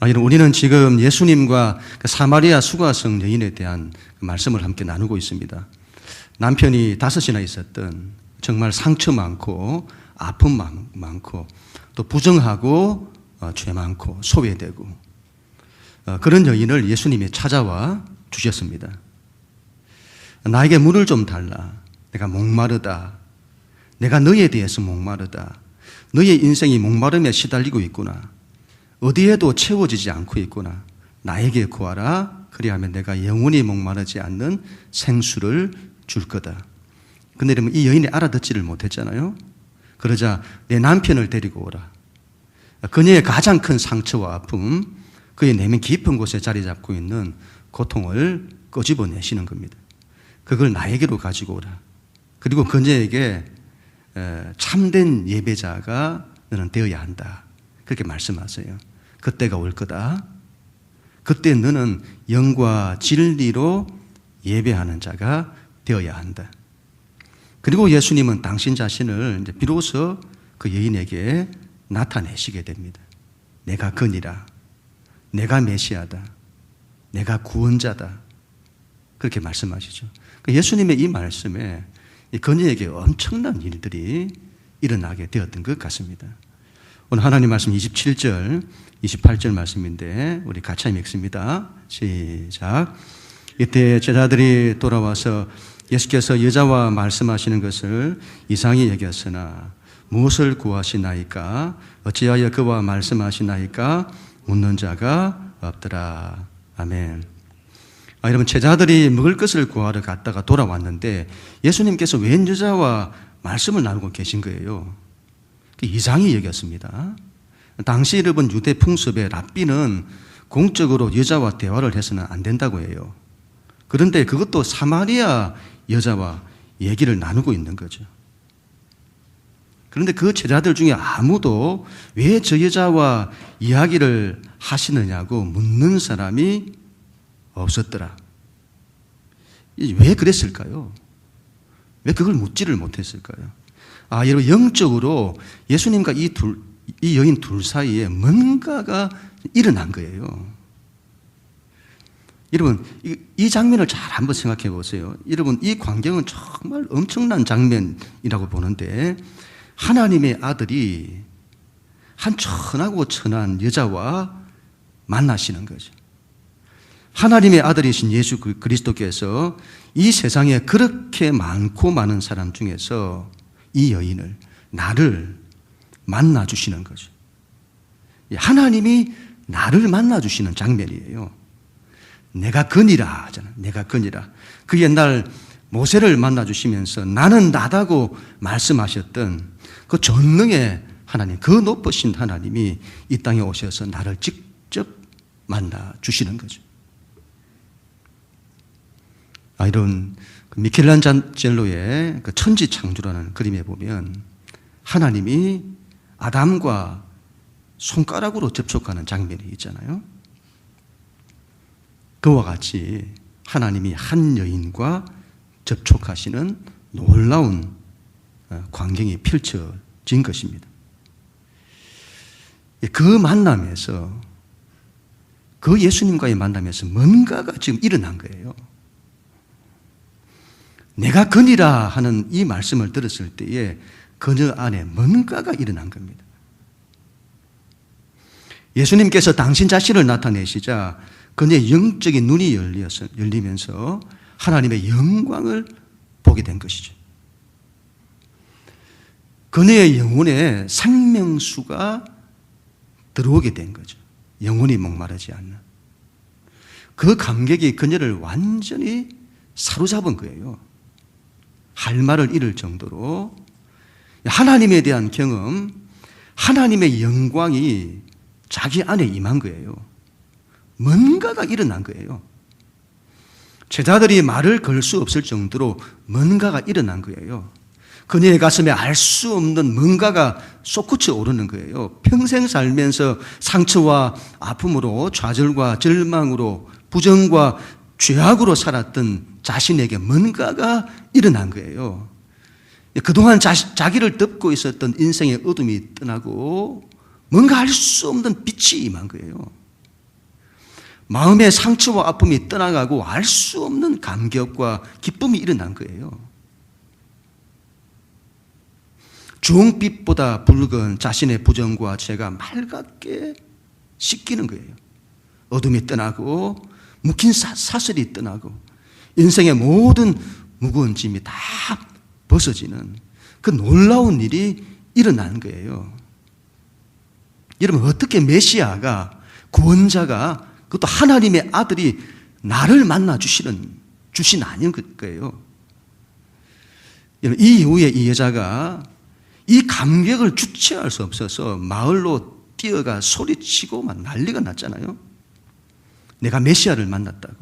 우리는 지금 예수님과 사마리아 수가성 여인에 대한 말씀을 함께 나누고 있습니다. 남편이 5이나 있었던 정말 상처 많고 아픔 많고 또 부정하고 죄 많고 소외되고 그런 여인을 예수님이 찾아와 주셨습니다. 나에게 물을 좀 달라. 내가 목마르다. 내가 너에 대해서 목마르다. 너의 인생이 목마름에 시달리고 있구나. 어디에도 채워지지 않고 있구나. 나에게 구하라. 그리하면 내가 영원히 목마르지 않는 생수를 줄 거다. 근데 이 여인이 알아듣지를 못했잖아요. 그러자 내 남편을 데리고 오라. 그녀의 가장 큰 상처와 아픔, 그의 내면 깊은 곳에 자리 잡고 있는 고통을 끄집어내시는 겁니다. 그걸 나에게로 가지고 오라. 그리고 그녀에게 참된 예배자가 너는 되어야 한다. 그렇게 말씀하세요. 그때가 올 거다. 그때 너는 영과 진리로 예배하는 자가 되어야 한다. 그리고 예수님은 당신 자신을 이제 비로소 그 여인에게 나타내시게 됩니다. 내가 그니라. 내가 메시아다. 내가 구원자다. 그렇게 말씀하시죠. 예수님의 이 말씀에 그녀에게 엄청난 일들이 일어나게 되었던 것 같습니다. 오늘 하나님 말씀 27절, 28절 말씀인데 우리 같이 읽습니다. 시작. 이때 제자들이 돌아와서 예수께서 여자와 말씀하시는 것을 이상히 여겼으나 무엇을 구하시나이까? 어찌하여 그와 말씀하시나이까? 묻는 자가 없더라. 아멘. 여러분, 제자들이 먹을 것을 구하러 갔다가 돌아왔는데 예수님께서 웬 여자와 말씀을 나누고 계신 거예요. 이상히 여겼습니다. 당시 여러분 유대 풍습에 랍비는 공적으로 여자와 대화를 해서는 안 된다고 해요. 그런데 그것도 사마리아 여자와 얘기를 나누고 있는 거죠. 그런데 그 제자들 중에 아무도 왜 저 여자와 이야기를 하시느냐고 묻는 사람이 없었더라. 왜 그랬을까요? 왜 그걸 묻지를 못했을까요? 여러분, 영적으로 예수님과 이 여인 둘 사이에 뭔가가 일어난 거예요. 여러분, 이 장면을 잘 한번 생각해 보세요. 여러분, 이 광경은 정말 엄청난 장면이라고 보는데 하나님의 아들이 한 천하고 천한 여자와 만나시는 거죠. 하나님의 아들이신 예수 그리스도께서 이 세상에 그렇게 많고 많은 사람 중에서 이 여인을, 나를 만나주시는 거죠. 하나님이 나를 만나주시는 장면이에요. 내가 그니라 하잖아요. 내가 그니라. 그 옛날 모세를 만나주시면서 나는 나다고 말씀하셨던 그 전능의 하나님, 그 높으신 하나님이 이 땅에 오셔서 나를 직접 만나주시는 거죠. 이런 미켈란젤로의 그 천지창조라는 그림에 보면 하나님이 아담과 손가락으로 접촉하는 장면이 있잖아요. 그와 같이 하나님이 한 여인과 접촉하시는 놀라운 광경이 펼쳐진 것입니다. 그 만남에서, 그 예수님과의 만남에서 뭔가가 지금 일어난 거예요. 내가 그니라 하는 이 말씀을 들었을 때에 그녀 안에 뭔가가 일어난 겁니다. 예수님께서 당신 자신을 나타내시자 그녀의 영적인 눈이 열리면서 하나님의 영광을 보게 된 것이죠. 그녀의 영혼에 생명수가 들어오게 된 거죠. 영혼이 목마르지 않는. 그 감격이 그녀를 완전히 사로잡은 거예요. 할 말을 잃을 정도로 하나님에 대한 경험, 하나님의 영광이 자기 안에 임한 거예요. 뭔가가 일어난 거예요. 제자들이 말을 걸 수 없을 정도로 뭔가가 일어난 거예요. 그녀의 가슴에 알 수 없는 뭔가가 솟구쳐 오르는 거예요. 평생 살면서 상처와 아픔으로, 좌절과 절망으로, 부정과 죄악으로 살았던 자신에게 뭔가가 일어난 거예요. 그동안 자기를 덮고 있었던 인생의 어둠이 떠나고 뭔가 알 수 없는 빛이 임한 거예요. 마음의 상처와 아픔이 떠나가고 알 수 없는 감격과 기쁨이 일어난 거예요. 주홍빛보다 붉은 자신의 부정과 죄가 맑게 씻기는 거예요. 어둠이 떠나고 묵힌 사슬이 떠나고 인생의 모든 무거운 짐이 다 벗어지는 그 놀라운 일이 일어난 거예요. 여러분, 어떻게 메시아가, 구원자가, 그것도 하나님의 아들이 나를 만나 주신 아닌 거예요. 이 이후에 이 여자가 이 감격을 주체할 수 없어서 마을로 뛰어가 소리치고 막 난리가 났잖아요. 내가 메시아를 만났다고.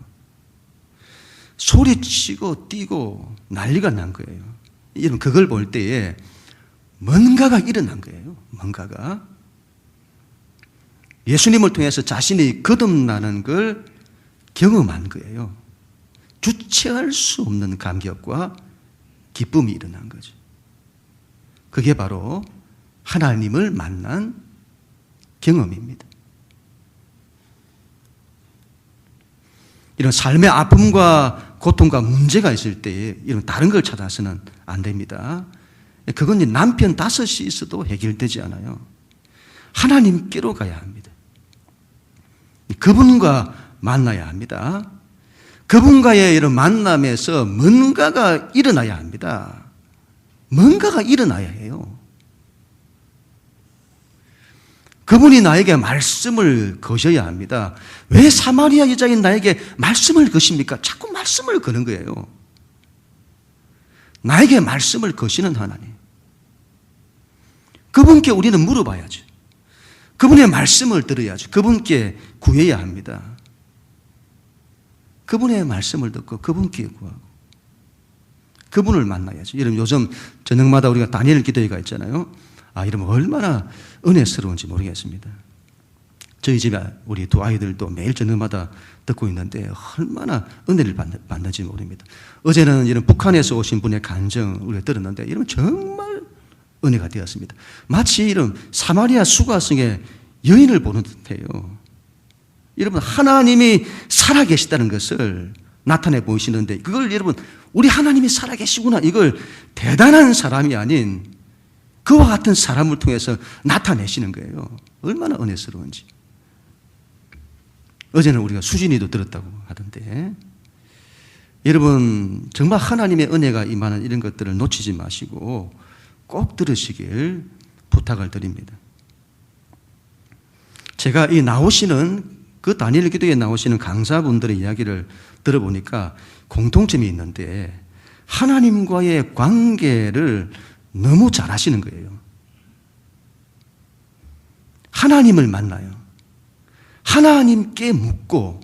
소리치고 뛰고 난리가 난 거예요. 여러분, 그걸 볼 때에 뭔가가 일어난 거예요. 뭔가가. 예수님을 통해서 자신이 거듭나는 걸 경험한 거예요. 주체할 수 없는 감격과 기쁨이 일어난 거죠. 그게 바로 하나님을 만난 경험입니다. 이런 삶의 아픔과 고통과 문제가 있을 때에 이런 다른 걸 찾아서는 안 됩니다. 그건 남편 5이 있어도 해결되지 않아요. 하나님께로 가야 합니다. 그분과 만나야 합니다. 그분과의 이런 만남에서 뭔가가 일어나야 합니다. 뭔가가 일어나야 해요. 그분이 나에게 말씀을 거셔야 합니다. 왜 사마리아 여자인 나에게 말씀을 거십니까? 자꾸 말씀을 거는 거예요. 나에게 말씀을 거시는 하나님. 그분께 우리는 물어봐야죠. 그분의 말씀을 들어야죠. 그분께 구해야 합니다. 그분의 말씀을 듣고 그분께 구하고 그분을 만나야죠. 여러분, 요즘 저녁마다 우리가 다니엘 기도회가 있잖아요. 여러분, 얼마나 은혜스러운지 모르겠습니다. 저희 집에 우리 2 아이들도 매일 저녁마다 듣고 있는데 얼마나 은혜를 받는지 모릅니다. 어제는 이런 북한에서 오신 분의 간증 우리가 들었는데 이러면 정말 은혜가 되었습니다. 마치 이런 사마리아 수가성의 여인을 보는 듯해요. 여러분, 하나님이 살아계시다는 것을 나타내 보이시는데 그걸 여러분, 우리 하나님이 살아계시구나, 이걸 대단한 사람이 아닌 그와 같은 사람을 통해서 나타내시는 거예요. 얼마나 은혜스러운지. 어제는 우리가 수진이도 들었다고 하던데, 여러분 정말 하나님의 은혜가 임하는 이런 것들을 놓치지 마시고 꼭 들으시길 부탁을 드립니다. 제가 이 나오시는 그 다니엘 기도에 나오시는 강사분들의 이야기를 들어보니까 공통점이 있는데 하나님과의 관계를 너무 잘 하시는 거예요. 하나님을 만나요. 하나님께 묻고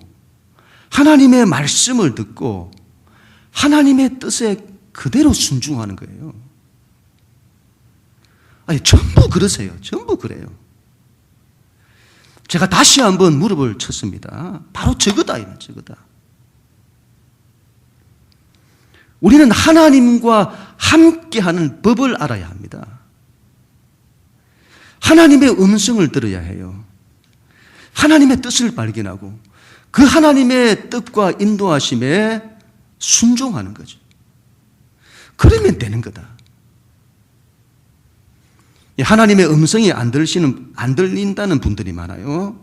하나님의 말씀을 듣고 하나님의 뜻에 그대로 순종하는 거예요. 전부 그러세요. 전부 그래요. 제가 다시 한번 무릎을 쳤습니다. 바로 저거다, 저거다. 우리는 하나님과 함께하는 법을 알아야 합니다. 하나님의 음성을 들어야 해요. 하나님의 뜻을 발견하고 그 하나님의 뜻과 인도하심에 순종하는 거죠. 그러면 되는 거다. 하나님의 음성이 안 들린다는 분들이 많아요.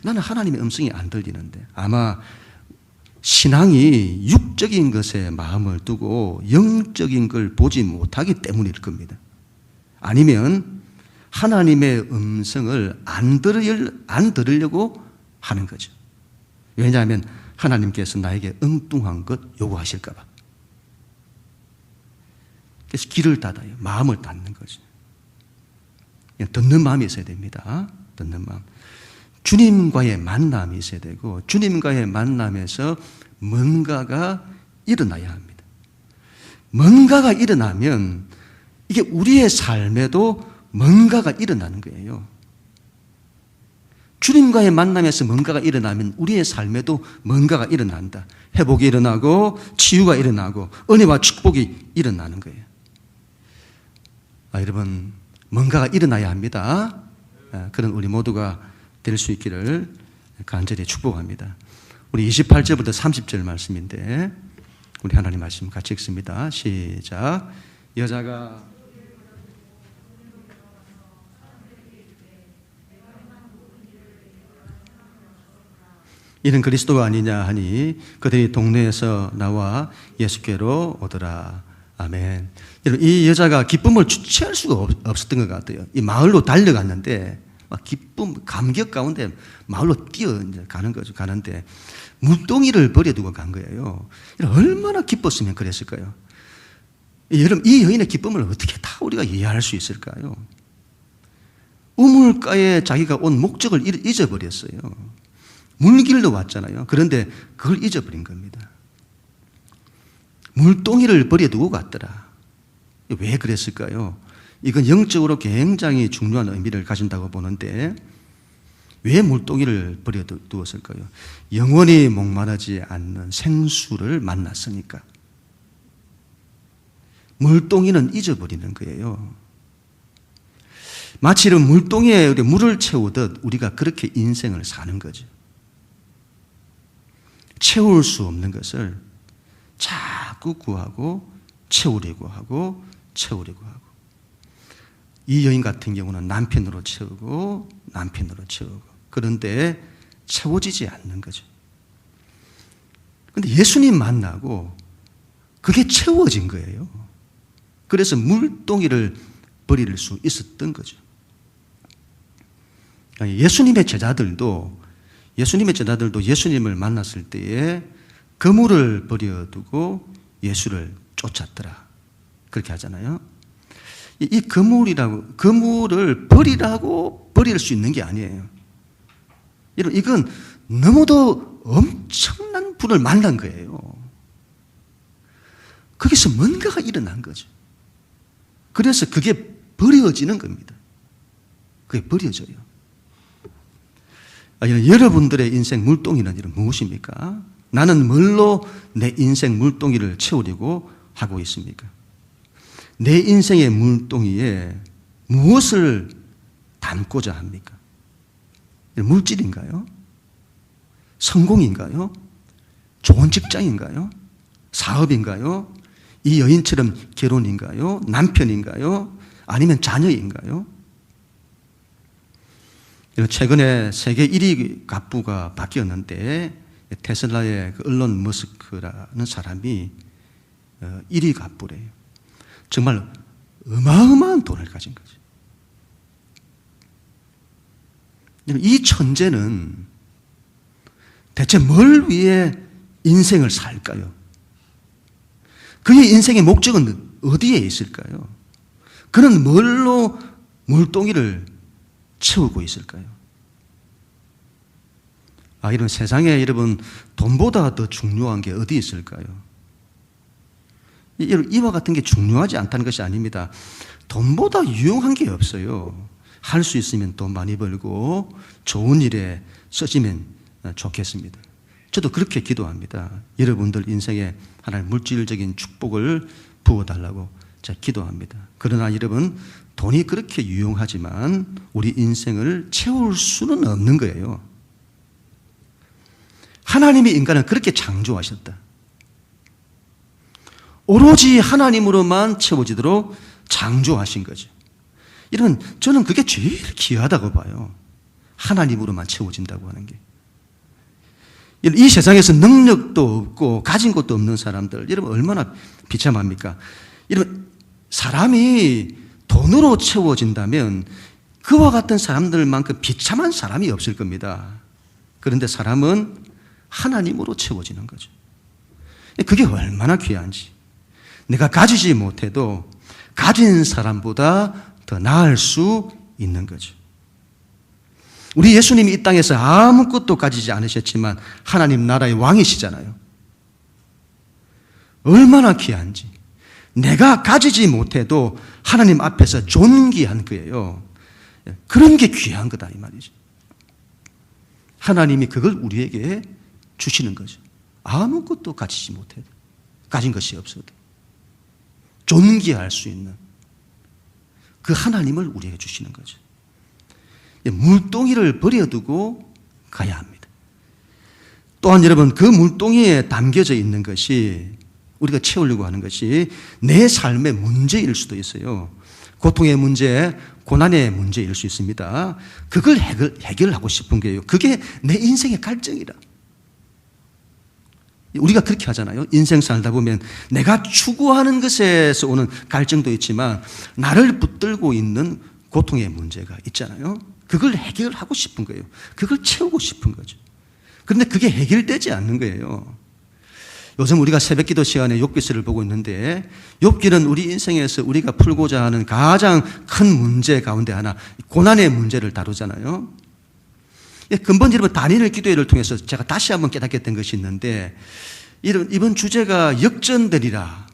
나는 하나님의 음성이 안 들리는데, 아마 신앙이 육적인 것에 마음을 두고 영적인 걸 보지 못하기 때문일 겁니다. 아니면 하나님의 음성을 안 들으려고 하는 거죠. 왜냐하면 하나님께서 나에게 엉뚱한 것 요구하실까 봐. 그래서 길을 닫아요. 마음을 닫는 거죠. 듣는 마음이 있어야 됩니다. 듣는 마음. 주님과의 만남이 있어야 되고 주님과의 만남에서 뭔가가 일어나야 합니다. 뭔가가 일어나면 이게 우리의 삶에도 뭔가가 일어나는 거예요. 주님과의 만남에서 뭔가가 일어나면 우리의 삶에도 뭔가가 일어난다. 회복이 일어나고 치유가 일어나고 은혜와 축복이 일어나는 거예요. 여러분, 뭔가가 일어나야 합니다. 그런 우리 모두가 될 수 있기를 간절히 축복합니다. 우리 28절부터 30절 말씀인데 우리 하나님 말씀 같이 읽습니다. 시작. 여자가 이는 그리스도가 아니냐 하니 그들이 동네에서 나와 예수께로 오더라. 아멘. 이 여자가 기쁨을 주체할 수가 없었던 것 같아요. 이 마을로 달려갔는데 막 기쁨, 감격 가운데 마을로 뛰어가는 거죠. 가는데 물동이를 버려두고 간 거예요. 얼마나 기뻤으면 그랬을까요? 여러분, 이 여인의 기쁨을 어떻게 다 우리가 이해할 수 있을까요? 우물가에 자기가 온 목적을 잊어버렸어요. 물길로 왔잖아요. 그런데 그걸 잊어버린 겁니다. 물동이를 버려두고 갔더라. 왜 그랬을까요? 이건 영적으로 굉장히 중요한 의미를 가진다고 보는데 왜 물동이를 버려두었을까요? 영원히 목마르지 않는 생수를 만났으니까. 물동이는 잊어버리는 거예요. 마치 이런 물동이에 물을 채우듯 우리가 그렇게 인생을 사는 거죠. 채울 수 없는 것을 자꾸 구하고 채우려고 하고 채우려고 하고 이 여인 같은 경우는 남편으로 채우고 남편으로 채우고 그런데 채워지지 않는 거죠. 그런데 예수님 만나고 그게 채워진 거예요. 그래서 물동이를 버릴 수 있었던 거죠. 예수님의 제자들도 예수님을 만났을 때에 그물을 버려두고 예수를 쫓았더라. 그렇게 하잖아요. 이 그물을 버리라고 버릴 수 있는 게 아니에요. 여러분, 이건 너무도 엄청난 분을 만난 거예요. 거기서 뭔가가 일어난 거죠. 그래서 그게 버려지는 겁니다. 그게 버려져요. 여러분들의 인생 물동이는 무엇입니까? 나는 뭘로 내 인생 물동이를 채우려고 하고 있습니까? 내 인생의 물동이에 무엇을 담고자 합니까? 물질인가요? 성공인가요? 좋은 직장인가요? 사업인가요? 이 여인처럼 결혼인가요? 남편인가요? 아니면 자녀인가요? 최근에 세계 1위 갑부가 바뀌었는데 테슬라의 그 일론 머스크라는 사람이 1위 갑부래요. 정말 어마어마한 돈을 가진 거죠. 이 천재는 대체 뭘 위해 인생을 살까요? 그의 인생의 목적은 어디에 있을까요? 그는 뭘로 물동이를 채우고 있을까요? 이런 세상에 여러분 돈보다 더 중요한 게 어디 있을까요? 이와 같은 게 중요하지 않다는 것이 아닙니다. 돈보다 유용한 게 없어요. 할 수 있으면 돈 많이 벌고 좋은 일에 쓰시면 좋겠습니다. 저도 그렇게 기도합니다. 여러분들 인생에 하나님 물질적인 축복을 부어달라고 제가 기도합니다. 그러나 여러분, 돈이 그렇게 유용하지만 우리 인생을 채울 수는 없는 거예요. 하나님이 인간을 그렇게 창조하셨다. 오로지 하나님으로만 채워지도록 창조하신 거죠. 이런, 저는 그게 제일 귀하다고 봐요. 하나님으로만 채워진다고 하는 게. 이 세상에서 능력도 없고 가진 것도 없는 사람들, 여러분 얼마나 비참합니까? 여러분, 사람이 돈으로 채워진다면 그와 같은 사람들만큼 비참한 사람이 없을 겁니다. 그런데 사람은 하나님으로 채워지는 거죠. 그게 얼마나 귀한지. 내가 가지지 못해도 가진 사람보다 더 나을 수 있는 거죠. 우리 예수님이 이 땅에서 아무것도 가지지 않으셨지만 하나님 나라의 왕이시잖아요. 얼마나 귀한지. 내가 가지지 못해도 하나님 앞에서 존귀한 거예요. 그런 게 귀한 거다 이 말이죠. 하나님이 그걸 우리에게 주시는 거죠. 아무것도 가지지 못해도, 가진 것이 없어도 존귀할 수 있는 그 하나님을 우리에게 주시는 거죠. 물동이를 버려두고 가야 합니다. 또한 여러분, 그 물동이에 담겨져 있는 것이, 우리가 채우려고 하는 것이 내 삶의 문제일 수도 있어요. 고통의 문제, 고난의 문제일 수 있습니다. 그걸 해결하고 싶은 거예요. 그게 내 인생의 갈증이라. 우리가 그렇게 하잖아요. 인생 살다 보면 내가 추구하는 것에서 오는 갈증도 있지만 나를 붙들고 있는 고통의 문제가 있잖아요. 그걸 해결하고 싶은 거예요. 그걸 채우고 싶은 거죠. 그런데 그게 해결되지 않는 거예요. 요즘 우리가 새벽기도 시간에 욥기서를 보고 있는데, 욥기는 우리 인생에서 우리가 풀고자 하는 가장 큰 문제 가운데 하나, 고난의 문제를 다루잖아요. 근본적으로 단인을 기도회를 통해서 제가 다시 한번 깨닫게 된 것이 있는데, 이번 주제가 역전되리라,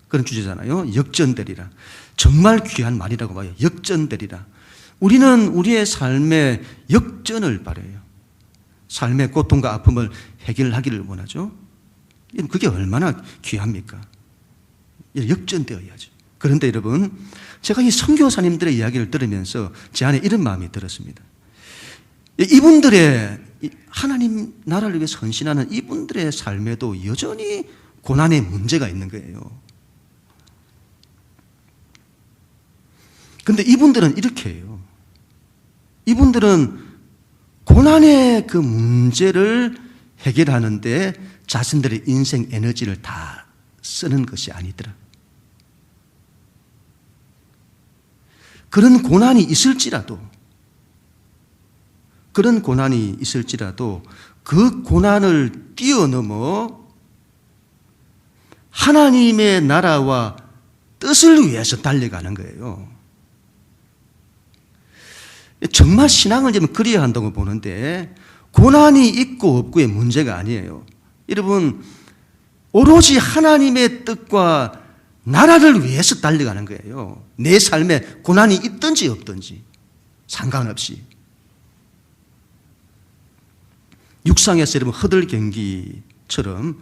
그런 주제잖아요. 역전되리라. 정말 귀한 말이라고 봐요. 역전되리라. 우리는 우리의 삶에 역전을 바라요. 삶의 고통과 아픔을 해결하기를 원하죠. 그게 얼마나 귀합니까? 역전되어야죠. 그런데 여러분, 제가 이 선교사님들의 이야기를 들으면서 제 안에 이런 마음이 들었습니다. 이분들의 하나님 나라를 위해서 헌신하는 이분들의 삶에도 여전히 고난의 문제가 있는 거예요. 그런데 이분들은 이렇게 해요. 이분들은 고난의 그 문제를 해결하는데 자신들의 인생 에너지를 다 쓰는 것이 아니더라. 그런 고난이 있을지라도 그 고난을 뛰어넘어 하나님의 나라와 뜻을 위해서 달려가는 거예요. 정말 신앙을 좀 그려야 한다고 보는데, 고난이 있고 없고의 문제가 아니에요. 여러분, 오로지 하나님의 뜻과 나라를 위해서 달려가는 거예요. 내 삶에 고난이 있든지 없든지 상관없이. 육상에서 여러분 허들 경기처럼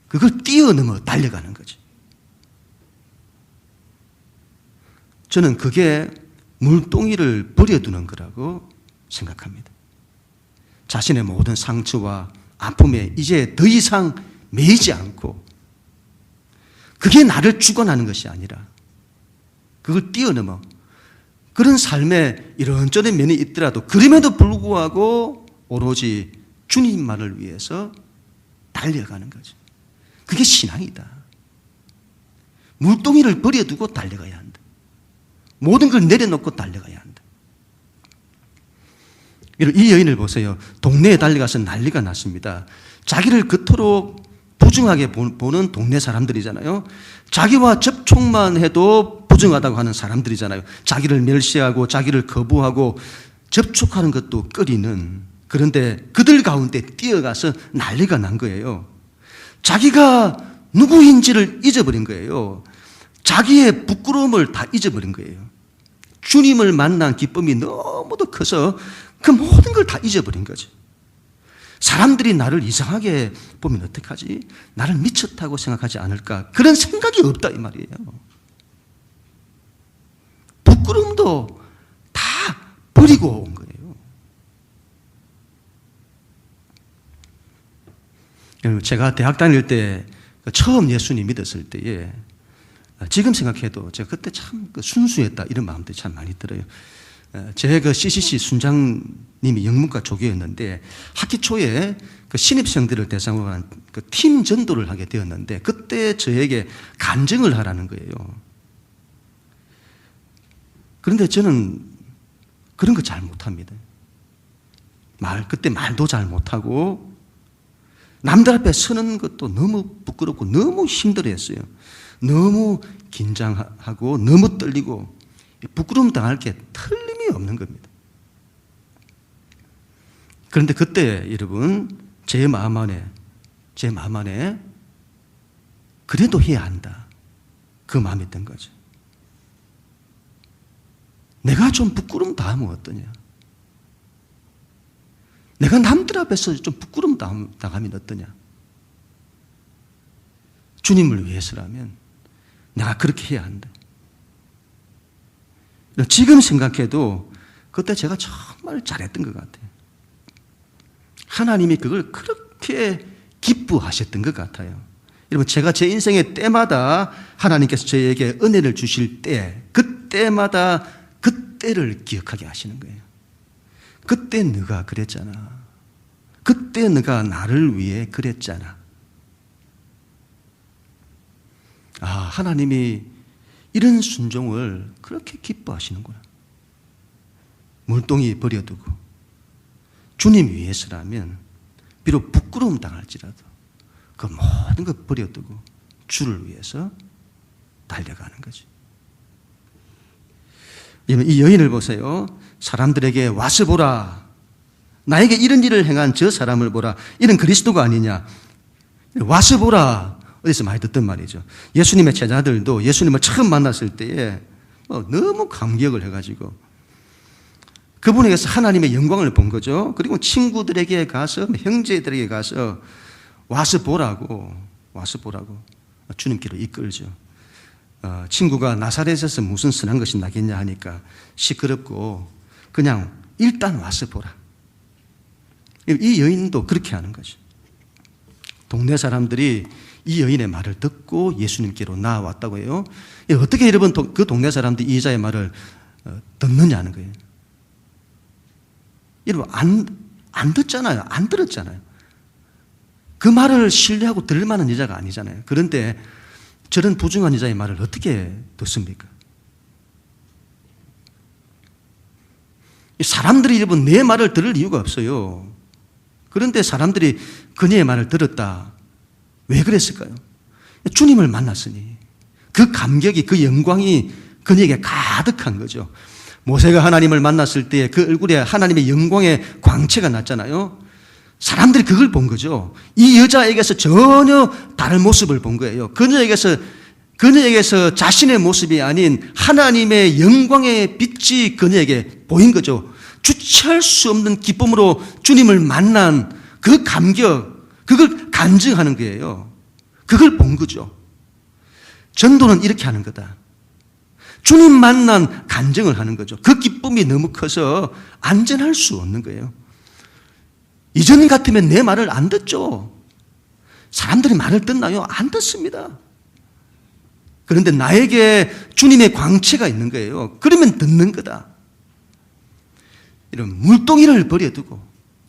그걸 뛰어넘어 달려가는 거죠. 저는 그게 물동이를 버려두는 거라고 생각합니다. 자신의 모든 상처와 아픔에 이제 더 이상 매이지 않고, 그게 나를 주관하는 것이 아니라 그걸 뛰어넘어 그런 삶에 이런저런 면이 있더라도 그럼에도 불구하고 오로지 주님만을 위해서 달려가는 거죠. 그게 신앙이다. 물동이를 버려두고 달려가야 한다. 모든 걸 내려놓고 달려가야 한다. 이 여인을 보세요. 동네에 달려가서 난리가 났습니다. 자기를 그토록 부정하게 보는 동네 사람들이잖아요. 자기와 접촉만 해도 부정하다고 하는 사람들이잖아요. 자기를 멸시하고 자기를 거부하고 접촉하는 것도 꺼리는, 그런데 그들 가운데 뛰어가서 난리가 난 거예요. 자기가 누구인지를 잊어버린 거예요. 자기의 부끄러움을 다 잊어버린 거예요. 주님을 만난 기쁨이 너무도 커서 그 모든 걸 다 잊어버린 거죠. 사람들이 나를 이상하게 보면 어떡하지? 나를 미쳤다고 생각하지 않을까? 그런 생각이 없다 이 말이에요. 부끄러움도 다 버리고 온 거예요. 제가 대학 다닐 때 처음 예수님 믿었을 때에, 지금 생각해도 제가 그때 참 순수했다 이런 마음들이 참 많이 들어요. 제 그 CCC 순장님이 영문과 조교였는데, 학기 초에 그 신입생들을 대상으로 한 그 팀 전도를 하게 되었는데, 그때 저에게 간증을 하라는 거예요. 그런데 저는 그런 거 잘 못합니다. 그때 말도 잘 못하고 남들 앞에 서는 것도 너무 부끄럽고 너무 힘들어했어요. 너무 긴장하고 너무 떨리고 부끄러움 당할 게 틀림이 없는 겁니다. 그런데 그때 여러분, 제 마음 안에 그래도 해야 한다, 그 마음이 든 거죠. 내가 좀 부끄러움 당하면 어떠냐? 내가 남들 앞에서 좀 부끄러움 당하면 어떠냐? 주님을 위해서라면 내가 그렇게 해야 한다. 지금 생각해도 그때 제가 정말 잘했던 것 같아요. 하나님이 그걸 그렇게 기뻐하셨던 것 같아요. 여러분, 제가 제 인생의 때마다 하나님께서 저에게 은혜를 주실 때, 그때마다 그때를 기억하게 하시는 거예요. 그때 네가 그랬잖아. 그때 네가 나를 위해 그랬잖아. 아, 하나님이 이런 순종을 그렇게 기뻐하시는구나. 물동이 버려두고 주님 위해서라면 비록 부끄러움 당할지라도 그 모든 것 버려두고 주를 위해서 달려가는 거지. 이 여인을 보세요. 사람들에게 와서 보라. 나에게 이런 일을 행한 저 사람을 보라. 이런 그리스도가 아니냐. 와서 보라. 어디서 많이 듣던 말이죠. 예수님의 제자들도 예수님을 처음 만났을 때에 너무 감격을 해가지고 그분에게서 하나님의 영광을 본 거죠. 그리고 친구들에게 가서, 형제들에게 가서 와서 보라고 주님께로 이끌죠. 친구가 나사렛에서 무슨 선한 것이 나겠냐 하니까 시끄럽고 그냥 일단 와서 보라. 이 여인도 그렇게 하는 거죠. 동네 사람들이 이 여인의 말을 듣고 예수님께로 나아왔다고 해요. 어떻게 여러분 그 동네 사람들이 이 여자의 말을 듣느냐는 거예요. 여러분 안 듣잖아요. 안 들었잖아요. 그 말을 신뢰하고 들을 만한 여자가 아니잖아요. 그런데 저런 부정한 여자의 말을 어떻게 듣습니까? 사람들이 여러분 내 말을 들을 이유가 없어요. 그런데 사람들이 그녀의 말을 들었다. 왜 그랬을까요? 주님을 만났으니 그 감격이, 그 영광이 그녀에게 가득한 거죠. 모세가 하나님을 만났을 때 그 얼굴에 하나님의 영광의 광채가 났잖아요. 사람들이 그걸 본 거죠. 이 여자에게서 전혀 다른 모습을 본 거예요. 그녀에게서 자신의 모습이 아닌 하나님의 영광의 빛이 그녀에게 보인 거죠. 주체할 수 없는 기쁨으로 주님을 만난 그 감격, 그걸 간증하는 거예요. 그걸 본 거죠. 전도는 이렇게 하는 거다. 주님 만난 간증을 하는 거죠. 그 기쁨이 너무 커서 안전할 수 없는 거예요. 이전 같으면 내 말을 안 듣죠. 사람들이 말을 듣나요? 안 듣습니다. 그런데 나에게 주님의 광채가 있는 거예요. 그러면 듣는 거다. 이런 물동이를 버려두고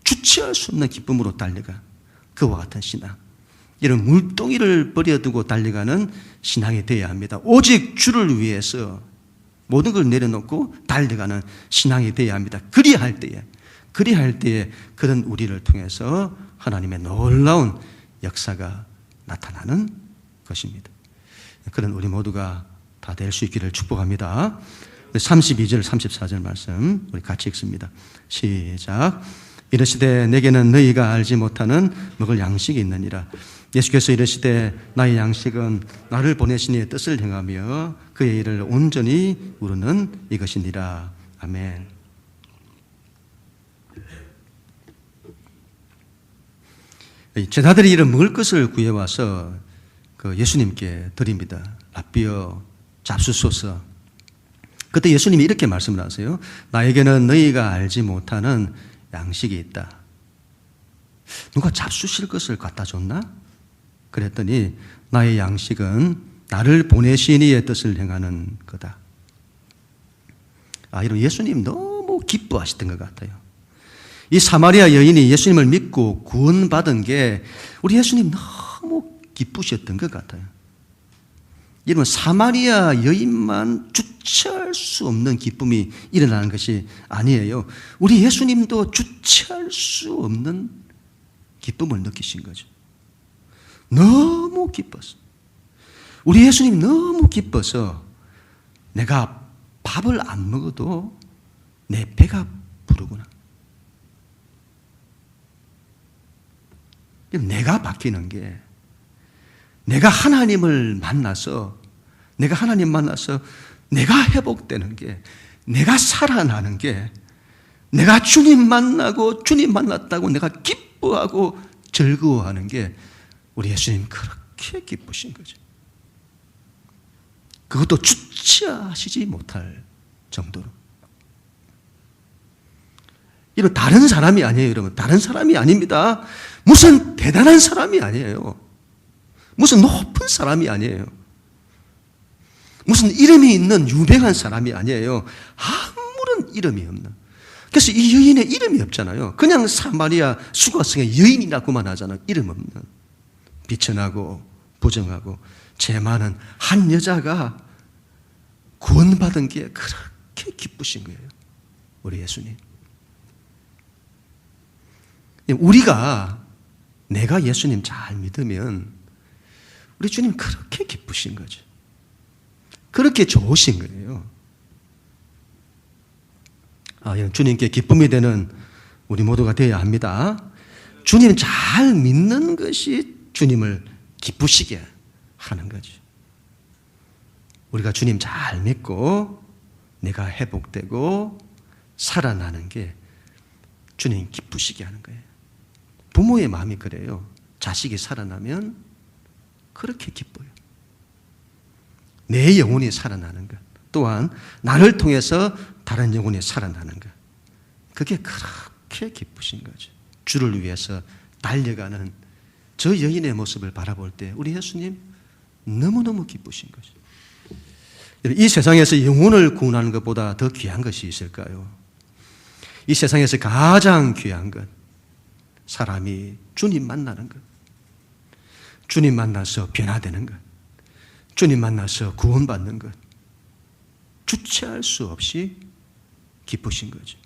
주체할 수 없는 기쁨으로 달려가. 그와 같은 신앙. 이런 물동이를 버려두고 달려가는 신앙이 되어야 합니다. 오직 주를 위해서 모든 걸 내려놓고 달려가는 신앙이 되어야 합니다. 그리할 때에 그런 우리를 통해서 하나님의 놀라운 역사가 나타나는 것입니다. 그런 우리 모두가 다 될 수 있기를 축복합니다. 32절 34절 말씀 우리 같이 읽습니다. 시작. 이르시되 내게는 너희가 알지 못하는 먹을 양식이 있느니라. 예수께서 이르시되 나의 양식은 나를 보내신 이의 뜻을 행하며 그의 일을 온전히 이루는 이것이니라. 아멘. 제자들이 이런 먹을 것을 구해와서 그 예수님께 드립니다. 라삐어 잡수소서. 그때 예수님이 이렇게 말씀을 하세요. 나에게는 너희가 알지 못하는 양식이 있다. 누가 잡수실 것을 갖다 줬나? 그랬더니 나의 양식은 나를 보내신 이의 뜻을 행하는 거다. 이런 예수님 너무 기뻐하셨던 것 같아요. 이 사마리아 여인이 예수님을 믿고 구원받은 게 우리 예수님 너무 기쁘셨던 것 같아요. 여러분, 사마리아 여인만 주체할 수 없는 기쁨이 일어나는 것이 아니에요. 우리 예수님도 주체할 수 없는 기쁨을 느끼신 거죠. 너무 기뻤어. 우리 예수님 너무 기뻐서 내가 밥을 안 먹어도 내 배가 부르구나. 내가 바뀌는 게, 내가 하나님을 만나서, 내가 회복되는 게, 내가 살아나는 게, 내가 주님 만나고 주님 만났다고 내가 기뻐하고 즐거워하는 게 우리 예수님 그렇게 기쁘신 거죠. 그것도 주체하시지 못할 정도로. 이런 다른 사람이 아니에요, 여러분. 다른 사람이 아닙니다. 무슨 대단한 사람이 아니에요. 무슨 높은 사람이 아니에요. 무슨 이름이 있는 유명한 사람이 아니에요. 아무런 이름이 없는. 그래서 이 여인의 이름이 없잖아요. 그냥 사마리아 수가성의 여인이라고만 하잖아요. 이름 없는. 비천하고 부정하고 죄 많은 한 여자가 구원받은 게 그렇게 기쁘신 거예요. 우리 예수님. 우리가 내가 예수님 잘 믿으면 우리 주님 그렇게 기쁘신 거죠. 그렇게 좋으신 거예요. 주님께 기쁨이 되는 우리 모두가 되어야 합니다. 주님 잘 믿는 것이 주님을 기쁘시게 하는 거죠. 우리가 주님 잘 믿고 내가 회복되고 살아나는 게 주님 기쁘시게 하는 거예요. 부모의 마음이 그래요. 자식이 살아나면 그렇게 기뻐요. 내 영혼이 살아나는 것, 또한 나를 통해서 다른 영혼이 살아나는 것, 그게 그렇게 기쁘신 거죠. 주를 위해서 달려가는 저 여인의 모습을 바라볼 때 우리 예수님 너무너무 기쁘신 거죠. 이 세상에서 영혼을 구원하는 것보다 더 귀한 것이 있을까요? 이 세상에서 가장 귀한 것, 사람이 주님 만나는 것, 주님 만나서 변화되는 것, 주님 만나서 구원받는 것, 주체할 수 없이 기쁘신 거죠.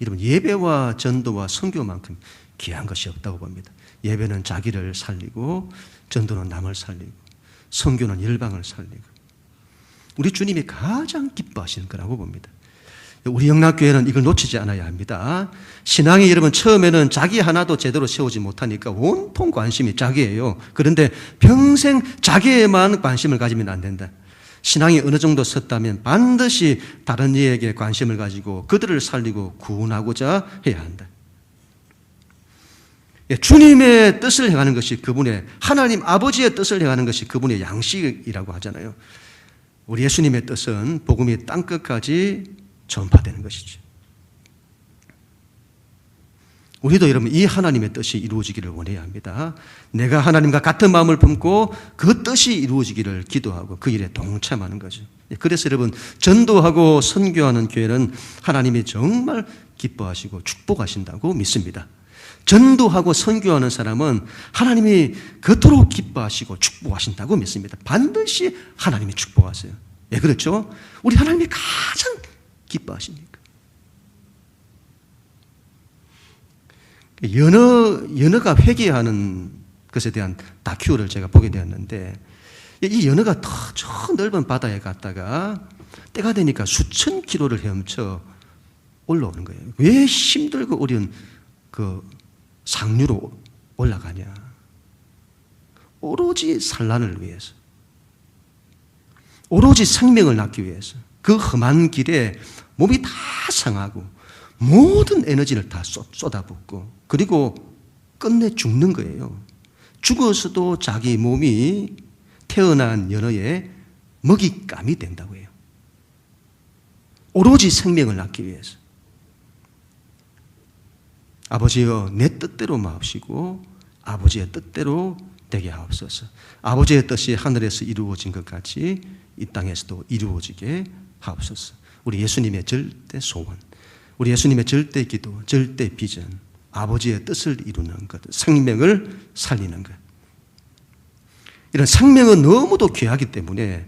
여러분, 예배와 전도와 선교만큼 귀한 것이 없다고 봅니다. 예배는 자기를 살리고, 전도는 남을 살리고, 선교는 열방을 살리고, 우리 주님이 가장 기뻐하시는 거라고 봅니다. 우리 영락교회는 이걸 놓치지 않아야 합니다. 신앙이 여러분 처음에는 자기 하나도 제대로 세우지 못하니까 온통 관심이 자기예요. 그런데 평생 자기에만 관심을 가지면 안 된다. 신앙이 어느 정도 섰다면 반드시 다른 이에게 관심을 가지고 그들을 살리고 구원하고자 해야 한다. 주님의 뜻을 행하는 것이 그분의, 하나님 아버지의 뜻을 행하는 것이 그분의 양식이라고 하잖아요. 우리 예수님의 뜻은 복음이 땅끝까지 전파되는 것이죠. 우리도 여러분 이 하나님의 뜻이 이루어지기를 원해야 합니다. 내가 하나님과 같은 마음을 품고 그 뜻이 이루어지기를 기도하고 그 일에 동참하는 거죠. 그래서 여러분 전도하고 선교하는 교회는 하나님이 정말 기뻐하시고 축복하신다고 믿습니다. 전도하고 선교하는 사람은 하나님이 그토록 기뻐하시고 축복하신다고 믿습니다. 반드시 하나님이 축복하세요. 예, 그렇죠? 우리 하나님이 가장 기뻐하십니까? 연어가 회개하는 것에 대한 다큐를 제가 보게 되었는데, 이 연어가 저 넓은 바다에 갔다가 때가 되니까 수천 킬로를 헤엄쳐 올라오는 거예요. 왜 힘들고 어려운 그 상류로 올라가냐? 오로지 산란을 위해서, 오로지 생명을 낳기 위해서. 그 험한 길에 몸이 다 상하고 모든 에너지를 다 쏟아붓고 그리고 끝내 죽는 거예요. 죽어서도 자기 몸이 태어난 연어의 먹잇감이 된다고 해요. 오로지 생명을 낳기 위해서. 아버지여 내 뜻대로 마옵시고 아버지의 뜻대로 되게 하옵소서. 아버지의 뜻이 하늘에서 이루어진 것 같이 이 땅에서도 이루어지게 하옵소서. 우리 예수님의 절대 소원, 우리 예수님의 절대 기도, 절대 비전, 아버지의 뜻을 이루는 것, 생명을 살리는 것. 이런 생명은 너무도 귀하기 때문에,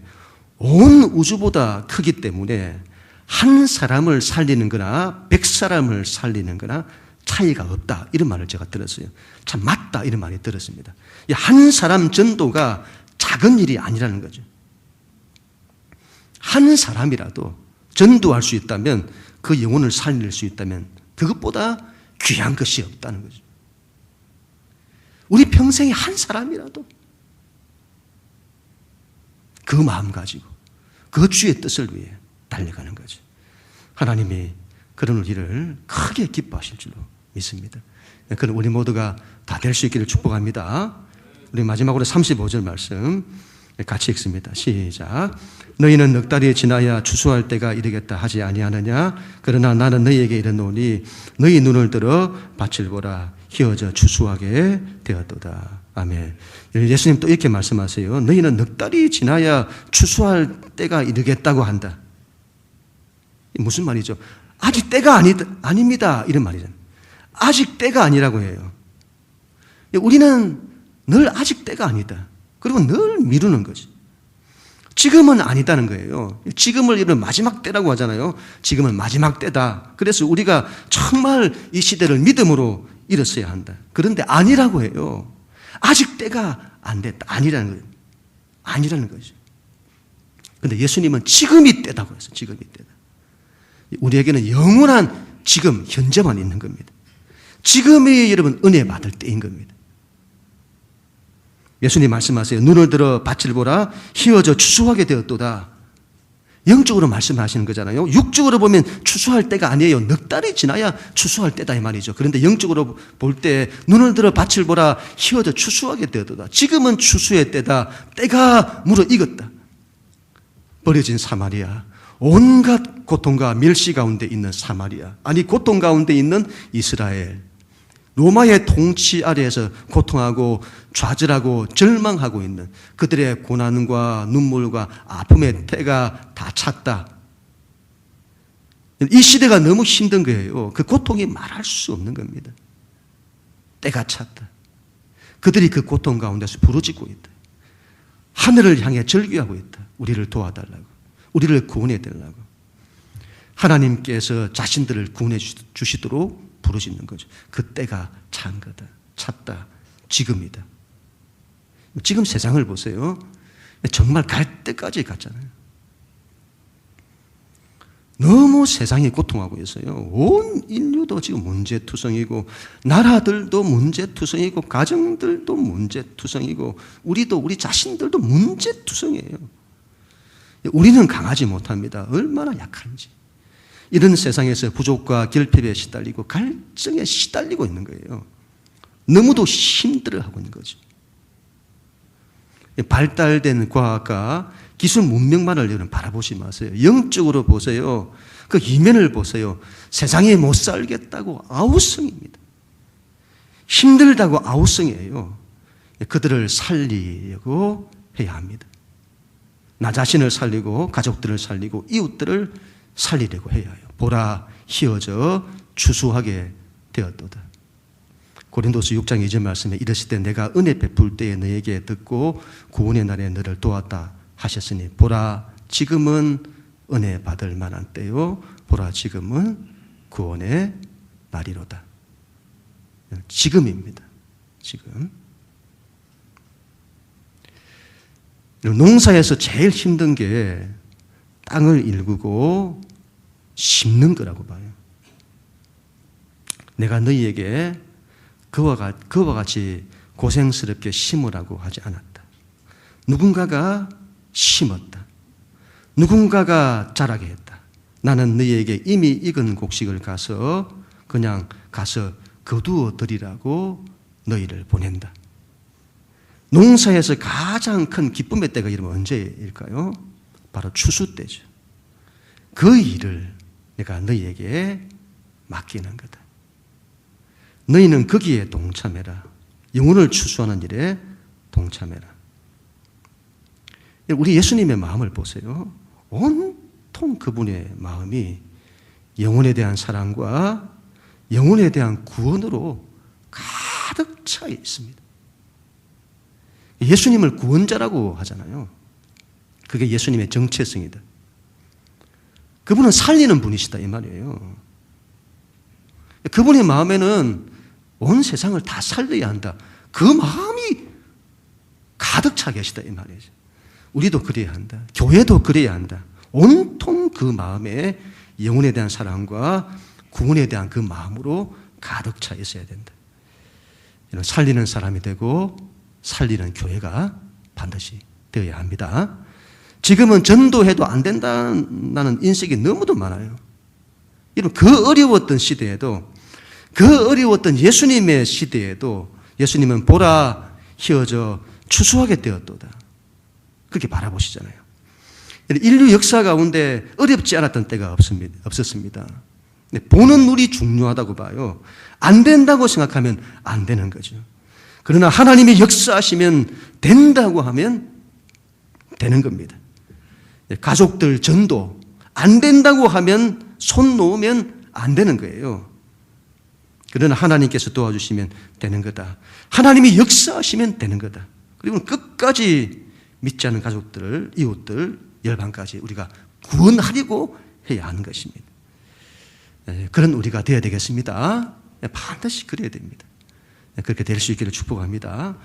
온 우주보다 크기 때문에 한 사람을 살리는 거나 100사람을 살리는 거나 차이가 없다, 이런 말을 제가 들었어요. 참 맞다, 이런 말이 들었습니다. 한 사람 전도가 작은 일이 아니라는 거죠. 한 사람이라도 전도할 수 있다면, 그 영혼을 살릴 수 있다면 그것보다 귀한 것이 없다는 거죠. 우리 평생에 한 사람이라도 그 마음 가지고 그 주의 뜻을 위해 달려가는 거죠. 하나님이 그런 일을 크게 기뻐하실 줄로 믿습니다. 그럼 우리 모두가 다 될 수 있기를 축복합니다. 우리 마지막으로 35절 말씀 같이 읽습니다. 시작. 너희는 넉 달이 지나야 추수할 때가 이르겠다 하지 아니하느냐? 그러나 나는 너희에게 이르노니 너희 눈을 들어 밭을 보라. 희어져 추수하게 되었도다. 아멘. 예수님 또 이렇게 말씀하세요. 너희는 넉 달이 지나야 추수할 때가 이르겠다고 한다. 무슨 말이죠? 아직 때가 아닙니다. 이런 말이잖아요. 아직 때가 아니라고 해요. 우리는 늘 아직 때가 아니다. 그리고 늘 미루는 거지. 지금은 아니다는 거예요. 지금을 이런 마지막 때라고 하잖아요. 지금은 마지막 때다. 그래서 우리가 정말 이 시대를 믿음으로 일었어야 한다. 그런데 아니라고 해요. 아직 때가 안 됐다. 아니라는 거예요. 아니라는 거죠. 그런데 예수님은 지금이 때다고 했어요. 지금이 때다. 우리에게는 영원한 지금, 현재만 있는 겁니다. 지금이 여러분 은혜 받을 때인 겁니다. 예수님 말씀하세요. 눈을 들어 밭을 보라. 희어져 추수하게 되었도다. 영적으로 말씀하시는 거잖아요. 육적으로 보면 추수할 때가 아니에요. 넉 달이 지나야 추수할 때다 이 말이죠. 그런데 영적으로 볼 때 눈을 들어 밭을 보라. 희어져 추수하게 되었도다. 지금은 추수의 때다. 때가 무르익었다. 버려진 사마리아. 온갖 고통과 멸시 가운데 있는 사마리아. 아니 고통 가운데 있는 이스라엘. 로마의 통치 아래에서 고통하고 좌절하고 절망하고 있는 그들의 고난과 눈물과 아픔의 때가 다 찼다. 이 시대가 너무 힘든 거예요. 그 고통이 말할 수 없는 겁니다. 때가 찼다. 그들이 그 고통 가운데서 부르짖고 있다. 하늘을 향해 절규하고 있다. 우리를 도와달라고. 우리를 구원해 달라고. 하나님께서 자신들을 구원해 주시도록 부르짖는 거죠. 그 때가 찬 거다. 찼다. 지금이다. 지금 세상을 보세요. 정말 갈 때까지 갔잖아요. 너무 세상이 고통하고 있어요. 온 인류도 지금 문제투성이고 나라들도 문제투성이고 가정들도 문제투성이고 우리도 우리 자신들도 문제투성이에요. 우리는 강하지 못합니다. 얼마나 약한지. 이런 세상에서 부족과 결핍에 시달리고 갈증에 시달리고 있는 거예요. 너무도 힘들어하고 있는 거죠. 발달된 과학과 기술 문명만을 여러분 바라보지 마세요. 영적으로 보세요. 그 이면을 보세요. 세상에 못 살겠다고 아우성입니다. 힘들다고 아우성이에요. 그들을 살리려고 해야 합니다. 나 자신을 살리고 가족들을 살리고 이웃들을 살리려고 해야 해요. 보라 희어져 추수하게 되었도다. 고린도서 6장 2절 말씀에 이르시되 내가 은혜 베풀 때에 너에게 듣고 구원의 날에 너를 도왔다 하셨으니 보라 지금은 은혜 받을 만한 때요 보라 지금은 구원의 날이로다. 지금입니다. 지금. 농사에서 제일 힘든 게 땅을 일구고 심는 거라고 봐요. 내가 너희에게 그와 같이 고생스럽게 심으라고 하지 않았다. 누군가가 심었다. 누군가가 자라게 했다. 나는 너희에게 이미 익은 곡식을 그냥 가서 거두어 드리라고 너희를 보낸다. 농사에서 가장 큰 기쁨의 때가 이러면 언제일까요? 바로 추수 때죠. 그 일을 내가 너희에게 맡기는 거다. 너희는 거기에 동참해라. 영혼을 추수하는 일에 동참해라. 우리 예수님의 마음을 보세요. 온통 그분의 마음이 영혼에 대한 사랑과 영혼에 대한 구원으로 가득 차 있습니다. 예수님을 구원자라고 하잖아요. 그게 예수님의 정체성이다. 그분은 살리는 분이시다 이 말이에요. 그분의 마음에는 온 세상을 다 살려야 한다. 그 마음이 가득 차 계시다 이 말이죠. 우리도 그래야 한다. 교회도 그래야 한다. 온통 그 마음에 영혼에 대한 사랑과 구원에 대한 그 마음으로 가득 차 있어야 된다. 살리는 사람이 되고 살리는 교회가 반드시 되어야 합니다. 지금은 전도해도 안 된다는 인식이 너무도 많아요. 여러분 그 어려웠던 시대에도 그 어려웠던 예수님의 시대에도 예수님은 보라 희어져 추수하게 되었도다. 그렇게 바라보시잖아요. 인류 역사 가운데 어렵지 않았던 때가 없었습니다. 보는 눈이 중요하다고 봐요. 안 된다고 생각하면 안 되는 거죠. 그러나 하나님이 역사하시면 된다고 하면 되는 겁니다. 가족들 전도 안 된다고 하면 손 놓으면 안 되는 거예요. 그러나 하나님께서 도와주시면 되는 거다. 하나님이 역사하시면 되는 거다. 그리고 끝까지 믿지 않는 가족들, 이웃들, 열방까지 우리가 구원하려고 해야 하는 것입니다. 그런 우리가 되어야 되겠습니다. 반드시 그래야 됩니다. 그렇게 될 수 있기를 축복합니다.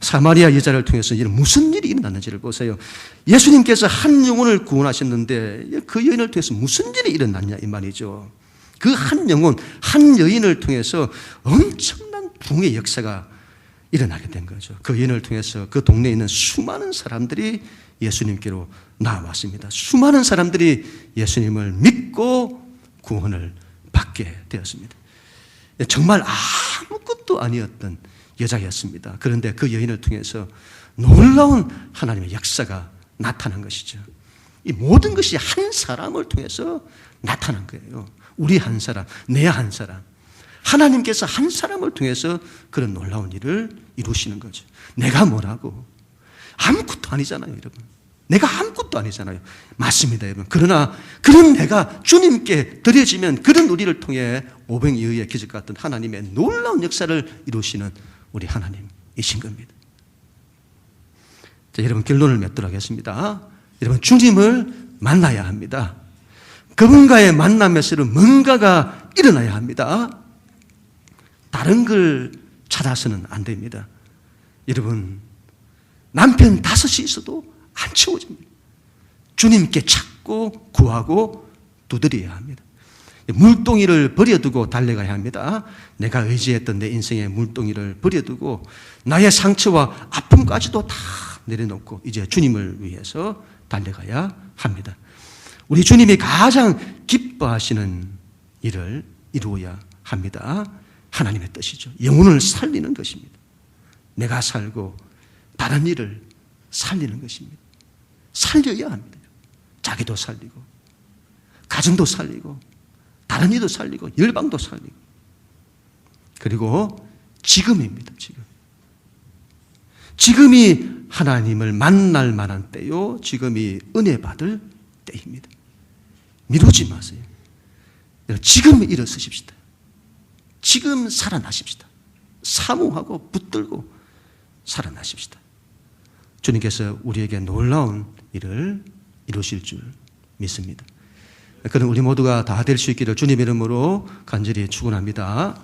사마리아 여자를 통해서 무슨 일이 일어났는지를 보세요. 예수님께서 한 영혼을 구원하셨는데 그 여인을 통해서 무슨 일이 일어났냐 이 말이죠. 그 한 영혼, 한 여인을 통해서 엄청난 부흥의 역사가 일어나게 된 거죠. 그 여인을 통해서 그 동네에 있는 수많은 사람들이 예수님께로 나왔습니다. 수많은 사람들이 예수님을 믿고 구원을 받게 되었습니다. 정말 아무것도 아니었던 여자였습니다. 그런데 그 여인을 통해서 놀라운 하나님의 역사가 나타난 것이죠. 이 모든 것이 한 사람을 통해서 나타난 거예요. 우리 한 사람, 내 한 사람. 하나님께서 한 사람을 통해서 그런 놀라운 일을 이루시는 거죠. 내가 뭐라고? 아무것도 아니잖아요, 여러분. 내가 아무것도 아니잖아요. 맞습니다, 여러분. 그러나 그런 내가 주님께 드려지면 그런 우리를 통해 오병이어의 기적 같은 하나님의 놀라운 역사를 이루시는 우리 하나님이신 겁니다. 자, 여러분 결론을 맺도록 하겠습니다. 여러분 주님을 만나야 합니다. 그분과의 만남에서는 뭔가가 일어나야 합니다. 다른 걸 찾아서는 안 됩니다. 여러분 남편 5이 있어도 안 채워집니다. 주님께 찾고 구하고 두드려야 합니다. 물동이를 버려두고 달려가야 합니다. 내가 의지했던 내 인생의 물동이를 버려두고 나의 상처와 아픔까지도 다 내려놓고 이제 주님을 위해서 달려가야 합니다. 우리 주님이 가장 기뻐하시는 일을 이루어야 합니다. 하나님의 뜻이죠. 영혼을 살리는 것입니다. 내가 살고 다른 일을 살리는 것입니다. 살려야 합니다. 자기도 살리고 가정도 살리고 다른 일도 살리고 열방도 살리고 그리고 지금입니다. 지금이 하나님을 만날 만한 때요. 지금이 은혜 받을 때입니다. 미루지 마세요. 지금 일어서십시다. 지금 살아나십시다. 사모하고 붙들고 살아나십시다. 주님께서 우리에게 놀라운 일을 이루실 줄 믿습니다. 그럼 우리 모두가 다 될 수 있기를 주님의 이름으로 간절히 축원합니다.